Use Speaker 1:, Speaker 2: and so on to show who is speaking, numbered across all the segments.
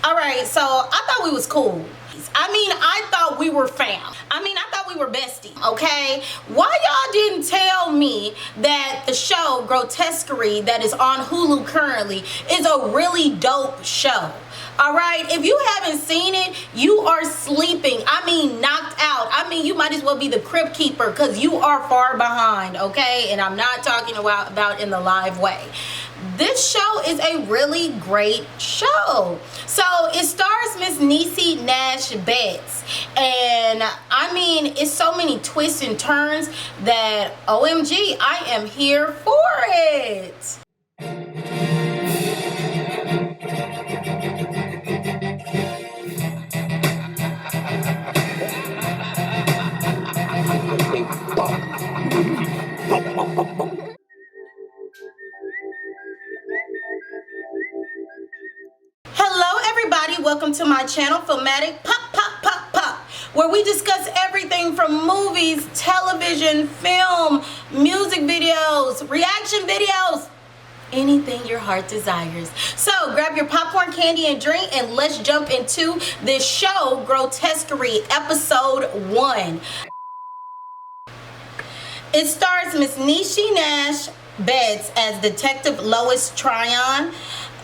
Speaker 1: All right, so I thought we was cool. I mean, I thought we were fam. I mean, I thought we were besties, okay? Why y'all didn't tell me that the show Grotesquerie that is on Hulu currently is a really dope show? All right, if you haven't seen it, you are sleeping. I mean, knocked out. I mean, you might as well be the crypt keeper because you are far behind, okay? And I'm not talking about in the live way. This show is a really great show. So it stars Miss Niecy Nash Betts, and I mean, it's so many twists and turns that OMG, I am here for it. Hello everybody, welcome to my channel, Film-A-Tic, pop, where we discuss everything from movies, television, film, music videos, reaction videos, anything your heart desires. So grab your popcorn, candy, and drink, and let's jump into this show, Grotesquerie, episode 1. It stars Miss Niecy Nash Betts as Detective Lois Tryon,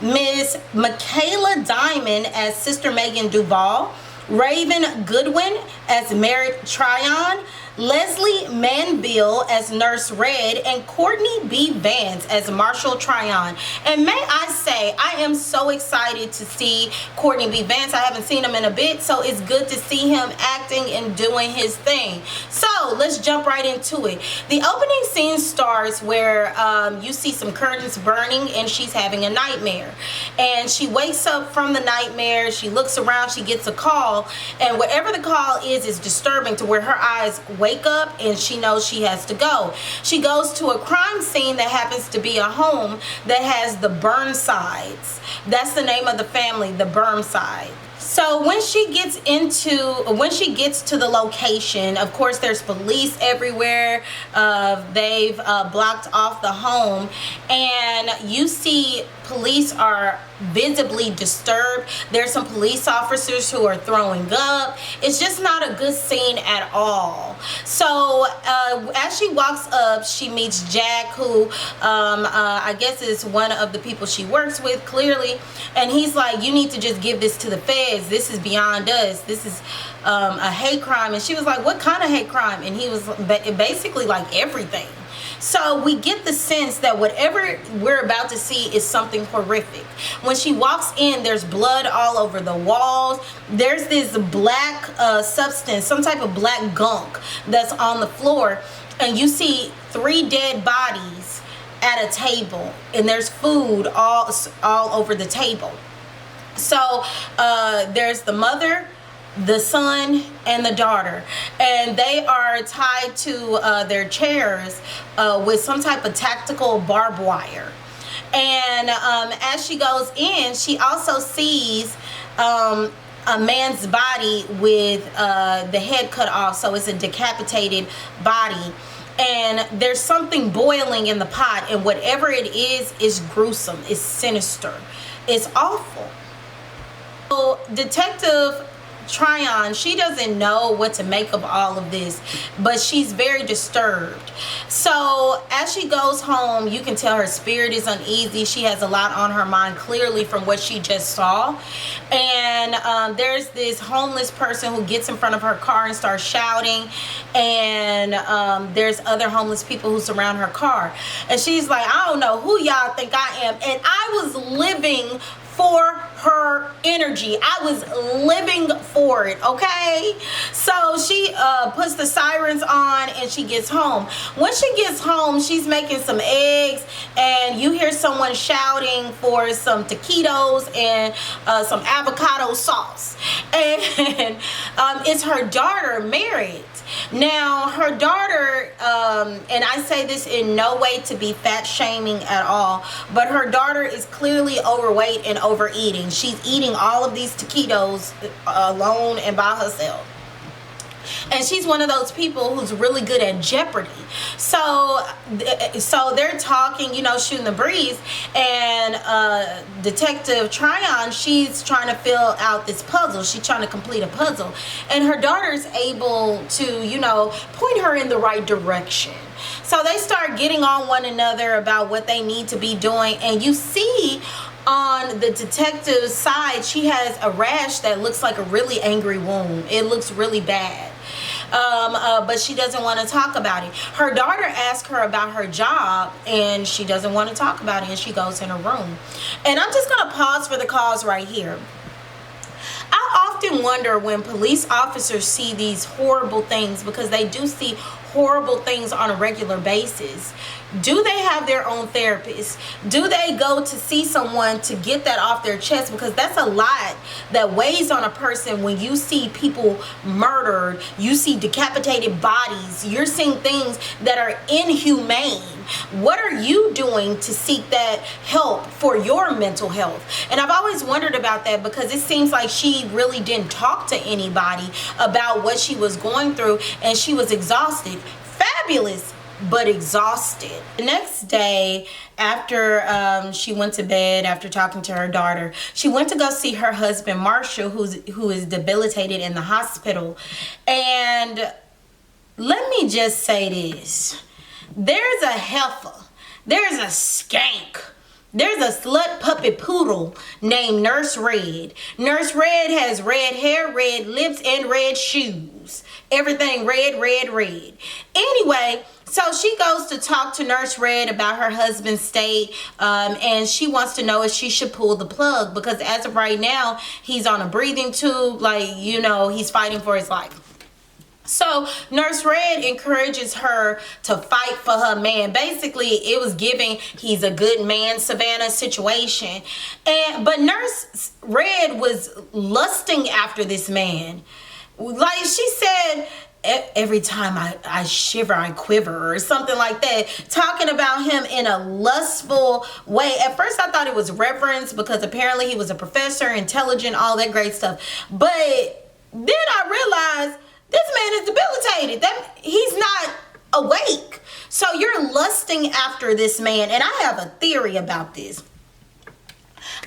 Speaker 1: Miss Michaela Diamond as Sister Megan Duvall, Raven Goodwin as Merritt Tryon, Leslie Manville as Nurse Red, and Courtney B. Vance as Marshall Tryon. And may I say, I am so excited to see Courtney B. Vance. I haven't seen him in a bit, so it's good to see him acting and doing his thing. So let's jump right into it. The opening scene starts where you see some curtains burning and she's having a nightmare. And she wakes up from the nightmare, she looks around, she gets a call, and whatever the call is disturbing to where her eyes wake up and she knows she has to go. She goes to a crime scene that happens to be a home that has the Burnsides. That's the name of the family, the Burnside. So when she gets to the location, of course there's police everywhere. They've blocked off the home, and you see police are visibly disturbed. There's some police officers who are throwing up. It's just not a good scene at all. So as she walks up, she meets Jack, who I guess is one of the people she works with, clearly, and he's like, you need to just give this to the feds. This is beyond us. This is a hate crime. And she was like, what kind of hate crime? And he was basically like, everything. So we get the sense that whatever we're about to see is something horrific. When she walks in, there's blood all over the walls. There's this black substance, some type of black gunk that's on the floor. And you see 3 dead bodies at a table. And there's food all over the table. So there's the mother, the son, and the daughter, and they are tied to their chairs with some type of tactical barbed wire. And as she goes in, she also sees a man's body with the head cut off, so it's a decapitated body. And there's something boiling in the pot, and whatever it is gruesome, it's sinister, it's awful. So Detective Tryon, she doesn't know what to make of all of this, but she's very disturbed. So as she goes home, you can tell her spirit is uneasy. She has a lot on her mind, clearly, from what she just saw. And there's this homeless person who gets in front of her car and starts shouting, and there's other homeless people who surround her car, and she's like, I don't know who y'all think I am. And I was living for her energy. I was living for it, okay? So she puts the sirens on and she gets home. When she gets home, she's making some eggs, and you hear someone shouting for some taquitos and some avocado sauce. And it's her daughter, Merritt. Now, her daughter, and I say this in no way to be fat shaming at all, but her daughter is clearly overweight and overeating. She's eating all of these taquitos alone and by herself. And she's one of those people who's really good at Jeopardy. So they're talking, you know, shooting the breeze, and Detective Tryon, she's trying to fill out this puzzle. She's trying to complete a puzzle, and her daughter's able to, you know, point her in the right direction. So they start getting on one another about what they need to be doing, and you see on the detective's side, she has a rash that looks like a really angry wound. It looks really bad. But she doesn't want to talk about it. Her daughter asks her about her job, and she doesn't want to talk about it, and she goes in her room. And I'm just going to pause for the cause right here. I often wonder when police officers see these horrible things, because they do see horrible things on a regular basis. Do they have their own therapist? Do they go to see someone to get that off their chest? Because that's a lot that weighs on a person when you see people murdered, you see decapitated bodies, you're seeing things that are inhumane. What are you doing to seek that help for your mental health? And I've always wondered about that, because it seems like she really didn't talk to anybody about what she was going through, and she was exhausted. Fabulous, but exhausted. The next day, after she went to bed, after talking to her daughter, she went to go see her husband Marshall, who is debilitated in the hospital. And let me just say this: there's a heifer, there's a skank, there's a slut puppy poodle named Nurse Red. Nurse Red has red hair, red lips, and red shoes. Everything red, red, red. Anyway, so she goes to talk to Nurse Red about her husband's state, and she wants to know if she should pull the plug, because as of right now, he's on a breathing tube, like, you know, he's fighting for his life. So Nurse Red encourages her to fight for her man. Basically, it was giving he's a good man Savannah situation. But Nurse Red was lusting after this man. Like she said, every time I shiver, I quiver, or something like that, talking about him in a lustful way. At first I thought it was reverence, because apparently he was a professor, intelligent, all that great stuff. But then I realized this man is debilitated, that he's not awake. So you're lusting after this man, and I have a theory about this.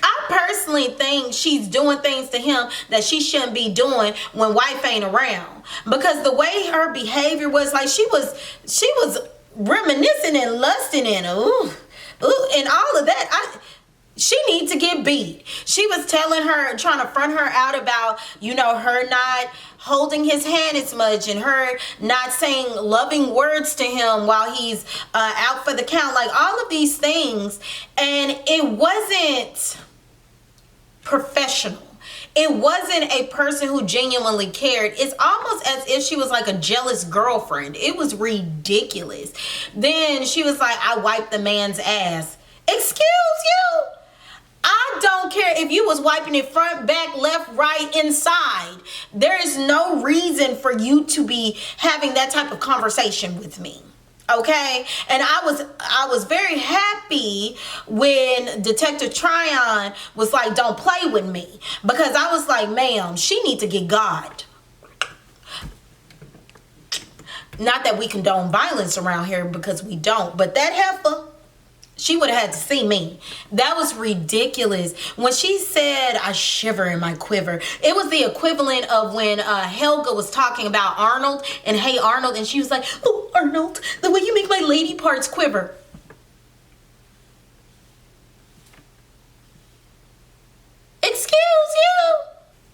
Speaker 1: I personally think she's doing things to him that she shouldn't be doing when wife ain't around, because the way her behavior was, like she was reminiscing and lusting in ooh, and all of that. She needs to get beat. She was telling her, trying to front her out about, you know, her not holding his hand as much, and her not saying loving words to him while he's out for the count, like all of these things. And it wasn't professional. It wasn't a person who genuinely cared. It's almost as if she was like a jealous girlfriend. It was ridiculous. Then she was like, I wiped the man's ass. Excuse you? I don't care if you was wiping it front, back, left, right, inside. There is no reason for you to be having that type of conversation with me. Okay? And I was very happy when Detective Tryon was like, don't play with me. Because I was like, ma'am, she need to get God. Not that we condone violence around here, because we don't. But that heifer, she would have had to see me. That was ridiculous. When she said, I shiver in my quiver, it was the equivalent of when Helga was talking about Arnold and Hey Arnold, and she was like, oh, Arnold, the way you make my lady parts quiver. Excuse you?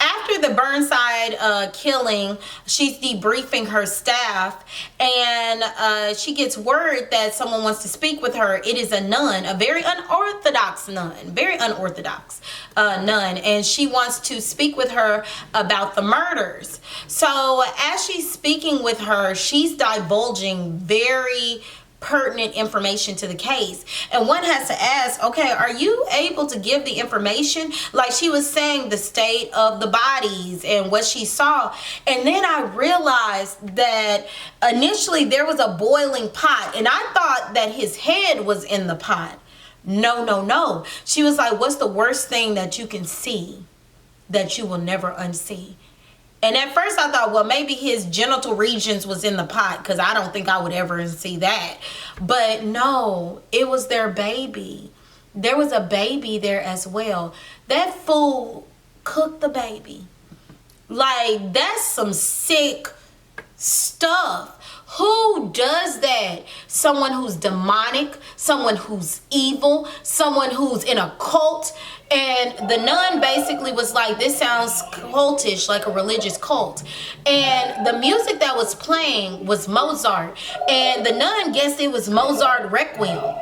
Speaker 1: After the Burnside killing, she's debriefing her staff, and she gets word that someone wants to speak with her. It is a nun, a very unorthodox nun, and she wants to speak with her about the murders. So as she's speaking with her, she's divulging very pertinent information to the case, and one has to ask, okay, are you able to give the information? Like she was saying, the state of the bodies and what she saw. And then I realized that initially there was a boiling pot, and I thought that his head was in the pot. No. She was like, what's the worst thing that you can see that you will never unsee? And at first I thought, well, maybe his genital regions was in the pot, because I don't think I would ever see that. But no, it was their baby. There was a baby there as well. That fool cooked the baby. Like, that's some sick stuff. Who does that? Someone who's demonic, someone who's evil, someone who's in a cult. And the nun basically was like, this sounds cultish, like a religious cult. And the music that was playing was Mozart. And the nun guessed it was Mozart Requiem.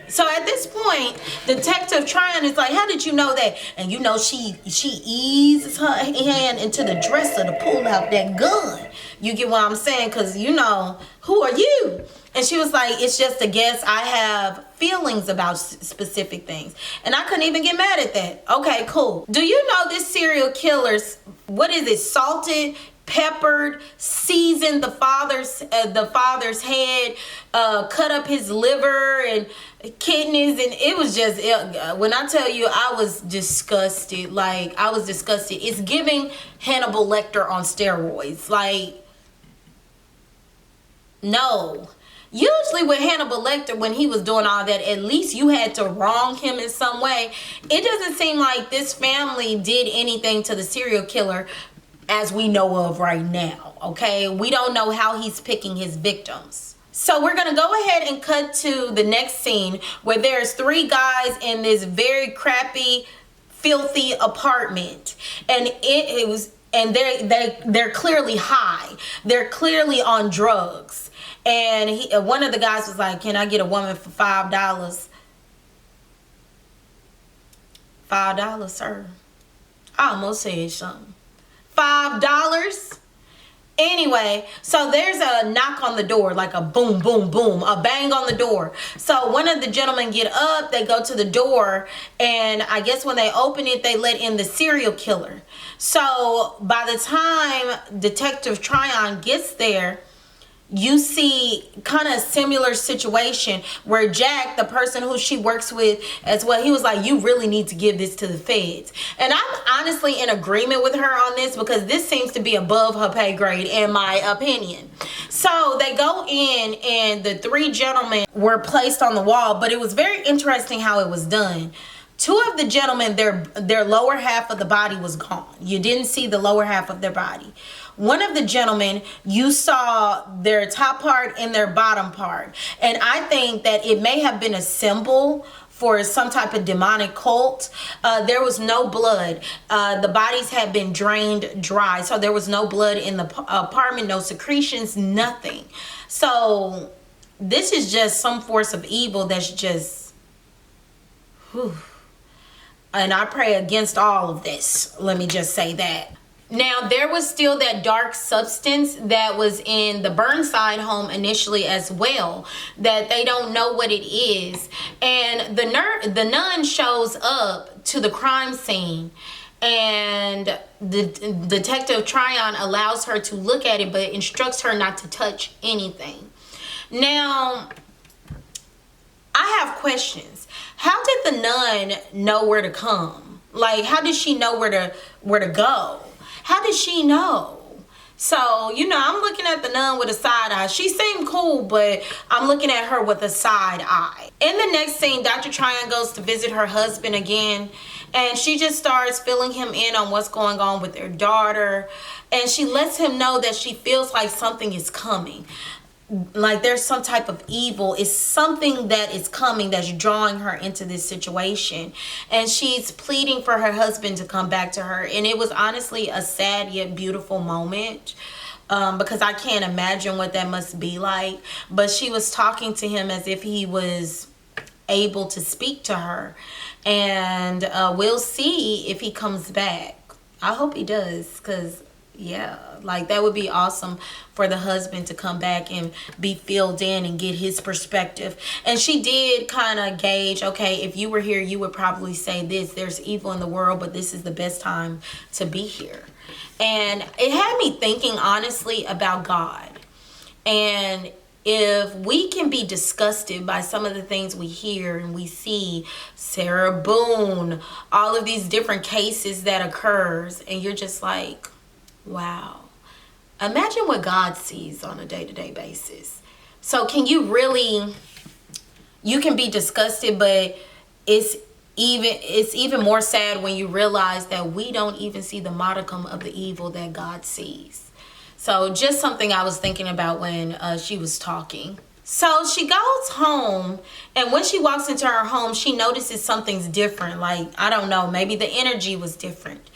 Speaker 1: So at this point, Detective Tryon is like, how did you know that? And you know, she eases her hand into the dresser to pull out that gun. You get what I'm saying? Because, you know, who are you? And she was like, it's just a guess. I have feelings about specific things. And I couldn't even get mad at that. Okay, cool. Do you know this serial killer's, what is it, salted, peppered, seasoned the father's head, cut up his liver and kidneys, and it was just, when I tell you, I was disgusted. Like, I was disgusted. It's giving Hannibal Lecter on steroids. Like, no. Usually with Hannibal Lecter, when he was doing all that, at least you had to wrong him in some way. It doesn't seem like this family did anything to the serial killer as we know of right now, okay? We don't know how he's picking his victims. So we're gonna go ahead and cut to the next scene where there's 3 guys in this very crappy, filthy apartment. And they're clearly high. They're clearly on drugs. And one of the guys was like, can I get a woman for $5? $5, sir. I almost said something. $5. Anyway, so there's a knock on the door, like a boom, boom, boom, a bang on the door. So one of the gentlemen get up, they go to the door, and I guess when they open it, they let in the serial killer. So by the time Detective Tryon gets there, you see kind of a similar situation where Jack, the person who she works with as well, he was like, you really need to give this to the feds. And I'm honestly in agreement with her on this, because this seems to be above her pay grade in my opinion. So they go in, and the 3 gentlemen were placed on the wall, but it was very interesting how it was done. 2 of the gentlemen, their lower half of the body was gone. You didn't see the lower half of their body. One of the gentlemen, you saw their top part and their bottom part. And I think that it may have been a symbol for some type of demonic cult. There was no blood. The bodies had been drained dry. So there was no blood in the apartment, no secretions, nothing. So this is just some force of evil that's just... whew. And I pray against all of this. Let me just say that. Now, there was still that dark substance that was in the Burnside home initially as well, that they don't know what it is. And the nun shows up to the crime scene, and the Detective Tryon allows her to look at it, but instructs her not to touch anything. Now, I have questions. How did the nun know where to come? Like, how did she know where to go? How did she know? So, you know, I'm looking at the nun with a side eye. She seemed cool, but I'm looking at her with a side eye. In the next scene, Dr. Tryon goes to visit her husband again, and she just starts filling him in on what's going on with their daughter. And she lets him know that she feels like something is coming. Like there's some type of evil. It's something that is coming that's drawing her into this situation, and she's pleading for her husband to come back to her. And it was honestly a sad yet beautiful moment, because I can't imagine what that must be like. But she was talking to him as if he was able to speak to her, and we'll see if he comes back. I hope he does, because yeah, like that would be awesome for the husband to come back and be filled in and get his perspective. And she did kind of gauge, okay, if you were here, you would probably say this: there's evil in the world, but this is the best time to be here. And it had me thinking honestly about God. And if we can be disgusted by some of the things we hear and we see, Sarah Boone, all of these different cases that occurs, and you're just like, wow. Imagine what God sees on a day-to-day basis. So can you really, you can be disgusted, but it's even more sad when you realize that we don't even see the modicum of the evil that God sees. So just something I was thinking about when she was talking. So she goes home, and when she walks into her home, she notices something's different. Like, I don't know, maybe the energy was different.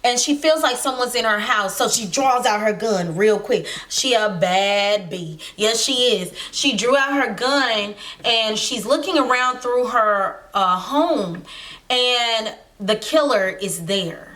Speaker 1: And she feels like someone's in her house, so she draws out her gun real quick. She a bad bee. Yes, she is. She drew out her gun, and she's looking around through her home, and the killer is there.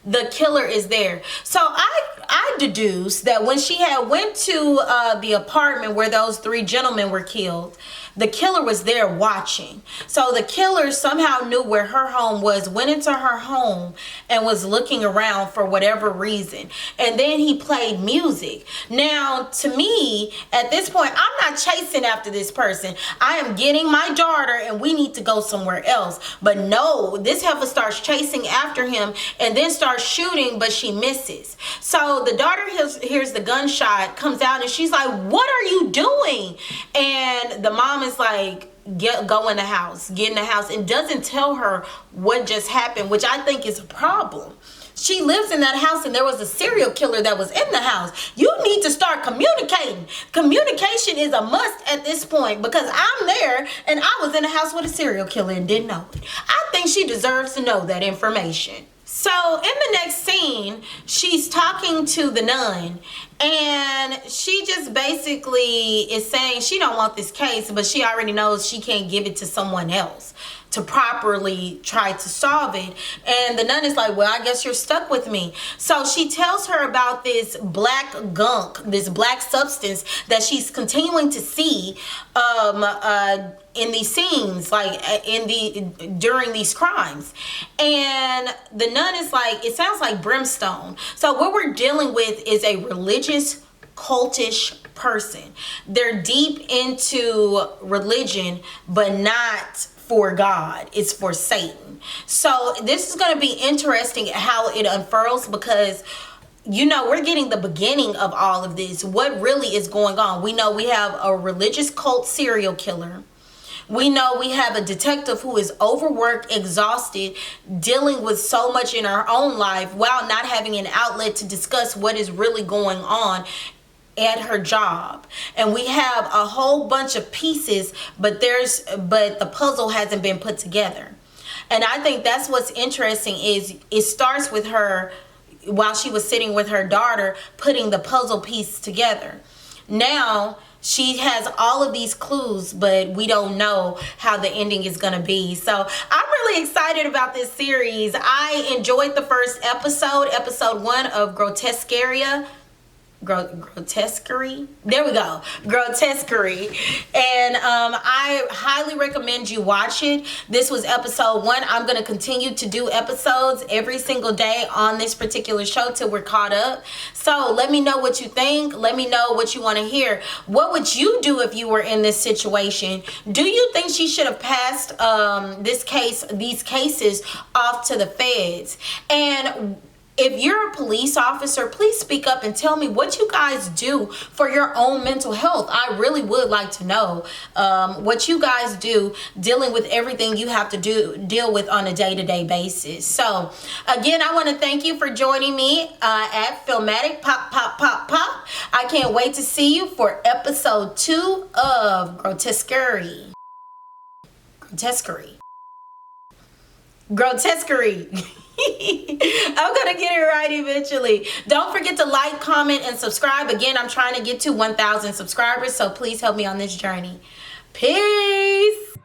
Speaker 1: The killer is there. So I deduced that when she had went to the apartment where those 3 gentlemen were killed, the killer was there watching. So the killer somehow knew where her home was, went into her home, and was looking around for whatever reason. And then he played music. Now, to me, at this point, I'm not chasing after this person. I am getting my daughter, and we need to go somewhere else. But no, this heifer starts chasing after him and then starts shooting, but she misses. So the daughter hears the gunshot, comes out, and she's like, what are you doing? And the mom is like, go in the house, get in the house, and doesn't tell her what just happened, which I think is a problem. She lives in that house, and there was a serial killer that was in the house. You need to start communicating. Communication is a must at this point, because I'm there and I was in the house with a serial killer and didn't know it. I think she deserves to know that information. So in the next scene, she's talking to the nun, and she just basically is saying she don't want this case, but she already knows she can't give it to someone else to properly try to solve it. And the nun is like, well, I guess you're stuck with me. So she tells her about this black gunk, this black substance that she's continuing to see in these scenes, like during these crimes. And the nun is like, it sounds like brimstone. So what we're dealing with is a religious, cultish person. They're deep into religion, but not for God. It's for Satan. So this is going to be interesting how it unfurls, because you know, we're getting the beginning of all of this. What really is going on? We know we have a religious cult serial killer. We know we have a detective who is overworked, exhausted, dealing with so much in her own life while not having an outlet to discuss what is really going on at her job. And we have a whole bunch of pieces, but the puzzle hasn't been put together. And I think that's what's interesting, is it starts with her while she was sitting with her daughter putting the puzzle piece together. Now she has all of these clues, but we don't know how the ending is going to be. So I'm really excited about this series. I enjoyed the first episode 1 of Grotesquerie. Grotesquerie. There we go. Grotesquerie. And I highly recommend you watch it. This was episode 1. I'm going to continue to do episodes every single day on this particular show till we're caught up. So let me know what you think. Let me know what you want to hear. What would you do if you were in this situation? Do you think she should have passed these cases off to the feds? And if you're a police officer, please speak up and tell me what you guys do for your own mental health. I really would like to know what you guys do dealing with everything you have to deal with on a day-to-day basis. So again, I want to thank you for joining me at Film-A-Tic. Pop, pop, pop, pop. I can't wait to see you for episode 2 of Grotesquerie. Grotesquerie. Grotesquerie. I'm gonna get it right eventually. Don't forget to like, comment, and subscribe. Again, I'm trying to get to 1,000 subscribers, so please help me on this journey. Peace.